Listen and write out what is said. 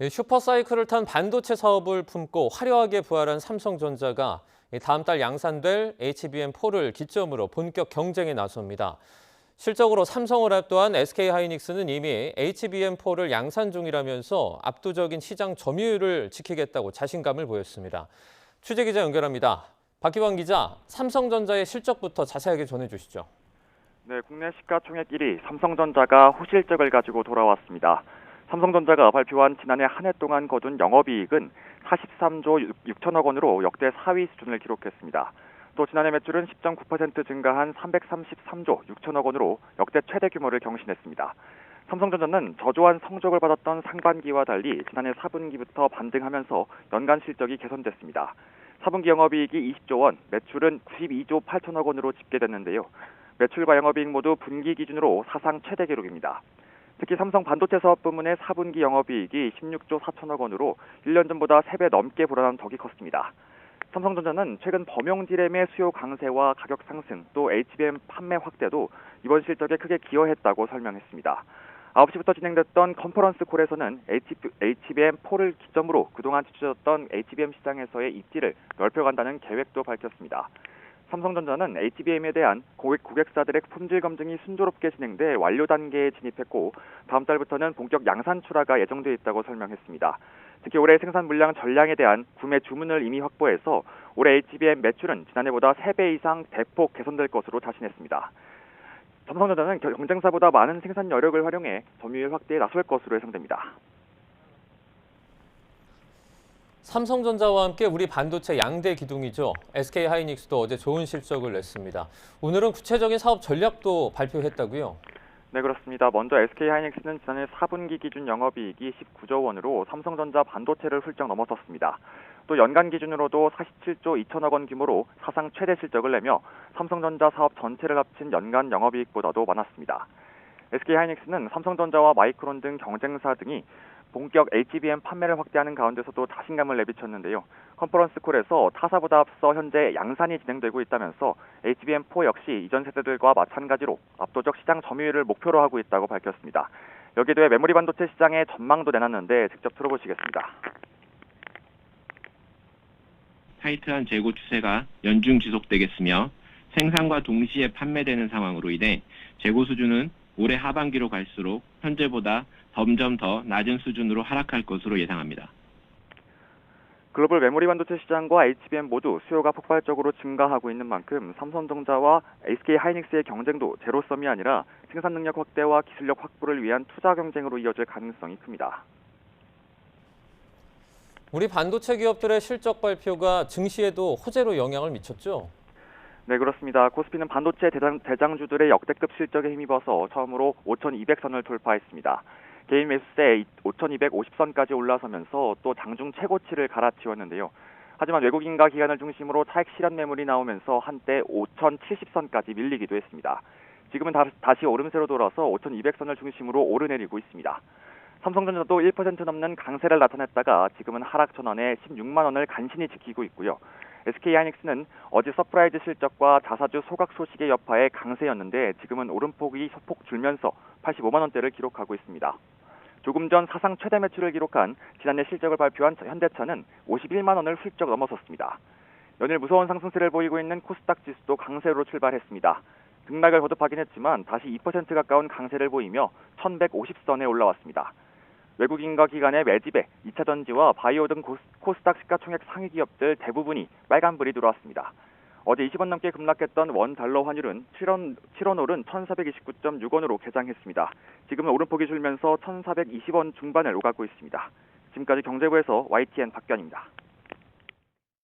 슈퍼사이클을 탄 반도체 사업을 품고 화려하게 부활한 삼성전자가 다음 달 양산될 HBM4를 기점으로 본격 경쟁에 나섭니다. 실적으로 삼성을 압도한 SK하이닉스는 이미 HBM4를 양산 중이라면서 압도적인 시장 점유율을 지키겠다고 자신감을 보였습니다. 취재 기자 연결합니다. 박기환 기자, 삼성전자의 실적부터 자세하게 전해주시죠. 네, 국내 시가총액 1위 삼성전자가 호실적을 가지고 돌아왔습니다. 삼성전자가 발표한 지난해 한 해 동안 거둔 영업이익은 43조 6천억 원으로 역대 4위 수준을 기록했습니다. 또 지난해 매출은 10.9% 증가한 333조 6천억 원으로 역대 최대 규모를 경신했습니다. 삼성전자는 저조한 성적을 받았던 상반기와 달리 지난해 4분기부터 반등하면서 연간 실적이 개선됐습니다. 4분기 영업이익이 20조 원, 매출은 92조 8천억 원으로 집계됐는데요. 매출과 영업이익 모두 분기 기준으로 사상 최대 기록입니다. 특히 삼성 반도체 사업 부문의 4분기 영업이익이 16조 4천억 원으로 1년 전보다 3배 넘게 불어난 덕이 컸습니다. 삼성전자는 최근 범용 D램의 수요 강세와 가격 상승, 또 HBM 판매 확대도 이번 실적에 크게 기여했다고 설명했습니다. 9시부터 진행됐던 컨퍼런스 콜에서는 HBM4를 기점으로 그동안 뒤처졌던 HBM 시장에서의 입지를 넓혀간다는 계획도 밝혔습니다. 삼성전자는 HBM에 대한 고객사들의 품질 검증이 순조롭게 진행돼 완료 단계에 진입했고 다음 달부터는 본격 양산 출하가 예정돼 있다고 설명했습니다. 특히 올해 생산 물량 전량에 대한 구매 주문을 이미 확보해서 올해 HBM 매출은 지난해보다 3배 이상 대폭 개선될 것으로 자신했습니다. 삼성전자는 경쟁사보다 많은 생산 여력을 활용해 점유율 확대에 나설 것으로 예상됩니다. 삼성전자와 함께 우리 반도체 양대 기둥이죠. SK하이닉스도 어제 좋은 실적을 냈습니다. 오늘은 구체적인 사업 전략도 발표했다고요? 네, 그렇습니다. 먼저 SK하이닉스는 지난해 4분기 기준 영업이익이 19조 원으로 삼성전자 반도체를 훌쩍 넘어섰습니다. 또 연간 기준으로도 47조 2천억 원 규모로 사상 최대 실적을 내며 삼성전자 사업 전체를 합친 연간 영업이익보다도 많았습니다. SK하이닉스는 삼성전자와 마이크론 등 경쟁사 등이 본격 HBM 판매를 확대하는 가운데서도 자신감을 내비쳤는데요. 컨퍼런스 콜에서 타사보다 앞서 현재 양산이 진행되고 있다면서 HBM4 역시 이전 세대들과 마찬가지로 압도적 시장 점유율을 목표로 하고 있다고 밝혔습니다. 여기에 대해 메모리 반도체 시장의 전망도 내놨는데 직접 들어보시겠습니다. 타이트한 재고 추세가 연중 지속되겠으며 생산과 동시에 판매되는 상황으로 인해 재고 수준은 올해 하반기로 갈수록 현재보다 점점 더 낮은 수준으로 하락할 것으로 예상합니다. 글로벌 메모리 반도체 시장과 HBM 모두 수요가 폭발적으로 증가하고 있는 만큼 삼성전자와 SK하이닉스의 경쟁도 제로섬이 아니라 생산 능력 확대와 기술력 확보를 위한 투자 경쟁으로 이어질 가능성이 큽니다. 우리 반도체 기업들의 실적 발표가 증시에도 호재로 영향을 미쳤죠? 네, 그렇습니다. 코스피는 반도체 대장주들의 역대급 실적에 힘입어서 처음으로 5,200선을 돌파했습니다. 개인 매수세 5,250선까지 올라서면서 또 장중 최고치를 갈아치웠는데요. 하지만 외국인과 기관을 중심으로 차익 실현 매물이 나오면서 한때 5,070선까지 밀리기도 했습니다. 지금은 다시 오름세로 돌아서 5,200선을 중심으로 오르내리고 있습니다. 삼성전자도 1% 넘는 강세를 나타냈다가 지금은 하락 전환에 16만 원을 간신히 지키고 있고요. SK하이닉스는 어제 서프라이즈 실적과 자사주 소각 소식의 여파에 강세였는데 지금은 오름폭이 소폭 줄면서 85만 원대를 기록하고 있습니다. 조금 전 사상 최대 매출을 기록한 지난해 실적을 발표한 현대차는 51만 원을 훌쩍 넘어섰습니다. 연일 무서운 상승세를 보이고 있는 코스닥 지수도 강세로 출발했습니다. 등락을 거듭하긴 했지만 다시 2% 가까운 강세를 보이며 1150선에 올라왔습니다. 외국인과 기관의 매집에 2차전지와 바이오 등 코스닥 시가총액 상위 기업들 대부분이 빨간불이 들어왔습니다. 어제 20원 넘게 급락했던 원 달러 환율은 7원 오른 1429.6원으로 개장했습니다. 지금은 오름폭이 줄면서 1420원 중반을 오가고 있습니다. 지금까지 경제부에서 YTN 박견입니다.